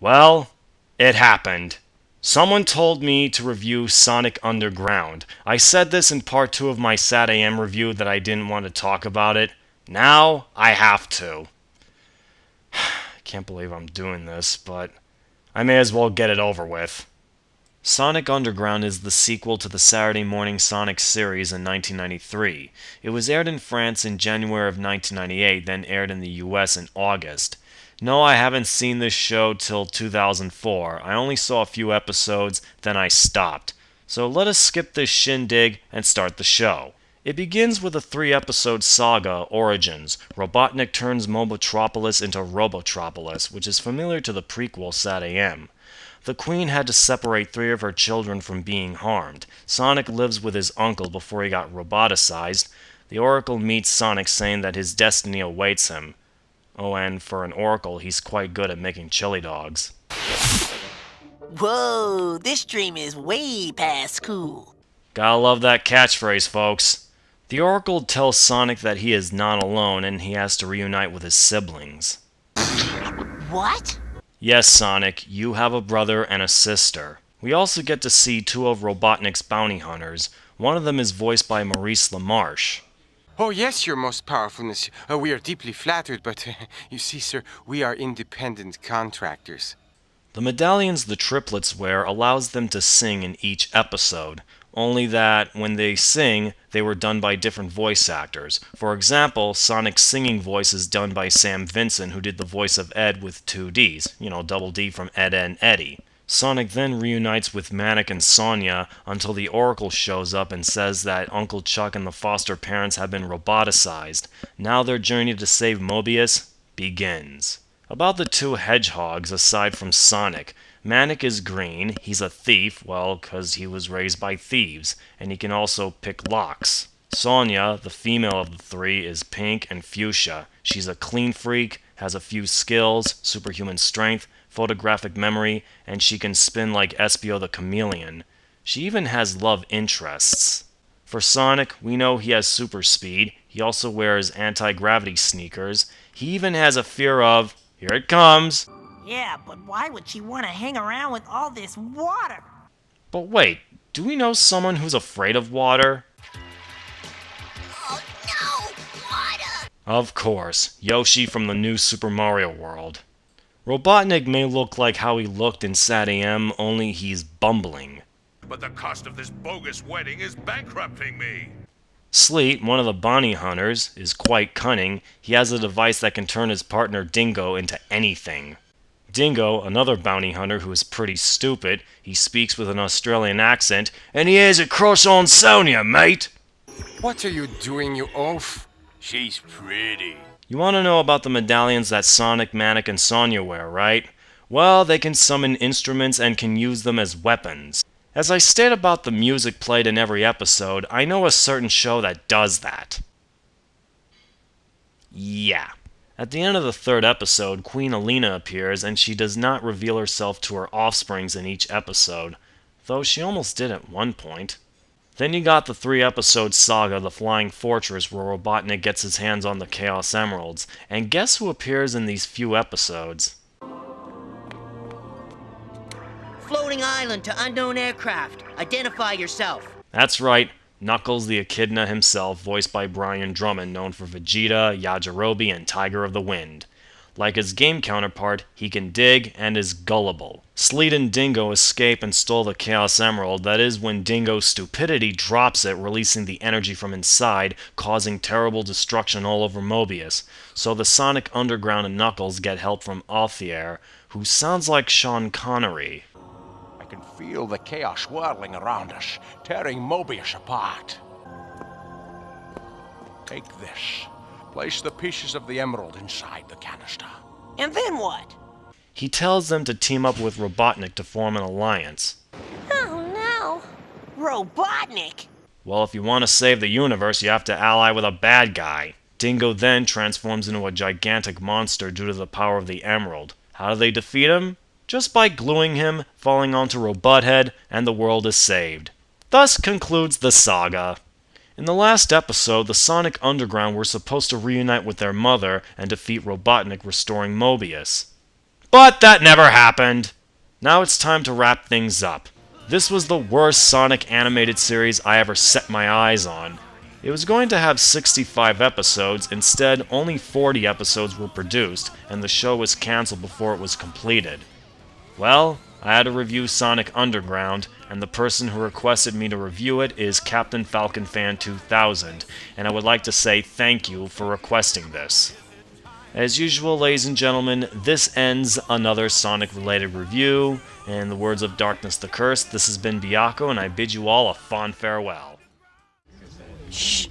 Well, it happened. Someone told me to review Sonic Underground. I said this in part 2 of my SatAM review that I didn't want to talk about it. Now, I have to. I can't believe I'm doing this, but I may as well get it over with. Sonic Underground is the sequel to the Saturday Morning Sonic series in 1993. It was aired in France in January of 1998, then aired in the US in August. No, I haven't seen this show till 2004. I only saw a few episodes, then I stopped. So let us skip this shindig and start the show. It begins with a 3-episode saga, Origins. Robotnik turns Mobotropolis into Robotropolis, which is familiar to the prequel SatAM. The Queen had to separate 3 of her children from being harmed. Sonic lives with his uncle before he got roboticized. The Oracle meets Sonic saying that his destiny awaits him. Oh, and for an Oracle, he's quite good at making chili dogs. Whoa, this dream is way past cool. Gotta love that catchphrase, folks. The Oracle tells Sonic that he is not alone and he has to reunite with his siblings. What? Yes, Sonic, you have a brother and a sister. We also get to see 2 of Robotnik's bounty hunters. One of them is voiced by Maurice LaMarche. Oh, yes, your most powerfulness. We are deeply flattered, but you see, sir, we are independent contractors. The medallions the triplets wear allows them to sing in each episode, only that when they sing, they were done by different voice actors. For example, Sonic's singing voice is done by Sam Vincent, who did the voice of Ed with 2 Ds, Double D from Ed, Edd n Eddy. Sonic then reunites with Manic and Sonia until the Oracle shows up and says that Uncle Chuck and the foster parents have been roboticized. Now their journey to save Mobius begins. About the 2 hedgehogs aside from Sonic, Manic is green, he's a thief, well, 'cause he was raised by thieves, and he can also pick locks. Sonia, the female of the 3, is pink and fuchsia. She's a clean freak, has a few skills, superhuman strength, photographic memory, and she can spin like Espio the Chameleon. She even has love interests. For Sonic, we know he has super speed, he also wears anti-gravity sneakers, he even has a fear of, here it comes. Yeah, but why would she want to hang around with all this water? But wait, do we know someone who's afraid of water? Oh no, water! Of course, Yoshi from the new Super Mario World. Robotnik may look like how he looked in SatAM, only he's bumbling. But the cost of this bogus wedding is bankrupting me. Sleet, one of the bounty hunters, is quite cunning. He has a device that can turn his partner Dingo into anything. Dingo, another bounty hunter who is pretty stupid, he speaks with an Australian accent, and he has a crush on Sonia, mate! What are you doing, you oaf? She's pretty. You want to know about the medallions that Sonic, Manic, and Sonia wear, right? Well, they can summon instruments and can use them as weapons. As I state about the music played in every episode, I know a certain show that does that. Yeah. At the end of the 3rd episode, Queen Alina appears, and she does not reveal herself to her offsprings in each episode, though she almost did at one point. Then you got the 3-episode saga, The Flying Fortress, where Robotnik gets his hands on the Chaos Emeralds, and guess who appears in these few episodes? Floating island to unknown aircraft. Identify yourself. That's right, Knuckles the Echidna himself, voiced by Brian Drummond, known for Vegeta, Yajirobe, and Tiger of the Wind. Like his game counterpart, he can dig and is gullible. Sleet and Dingo escape and stole the Chaos Emerald. That is when Dingo's stupidity drops it, releasing the energy from inside, causing terrible destruction all over Mobius. So the Sonic Underground and Knuckles get help from Altair, who sounds like Sean Connery. I can feel the chaos swirling around us, tearing Mobius apart. Take this. Place the pieces of the emerald inside the canister. And then what? He tells them to team up with Robotnik to form an alliance. Oh no. Robotnik? Well, if you want to save the universe, you have to ally with a bad guy. Dingo then transforms into a gigantic monster due to the power of the emerald. How do they defeat him? Just by gluing him, falling onto Robothead, and the world is saved. Thus concludes the saga. In the last episode, the Sonic Underground were supposed to reunite with their mother and defeat Robotnik, restoring Mobius. But that never happened. Now it's time to wrap things up. This was the worst Sonic animated series I ever set my eyes on. It was going to have 65 episodes, instead only 40 episodes were produced, and the show was cancelled before it was completed. Well, I had to review Sonic Underground, and the person who requested me to review it is Captain Falcon Fan 2000, and I would like to say thank you for requesting this. As usual, ladies and gentlemen, this ends another Sonic-related review. In the words of Darkness the Curse, this has been Byakko, and I bid you all a fond farewell. Shh.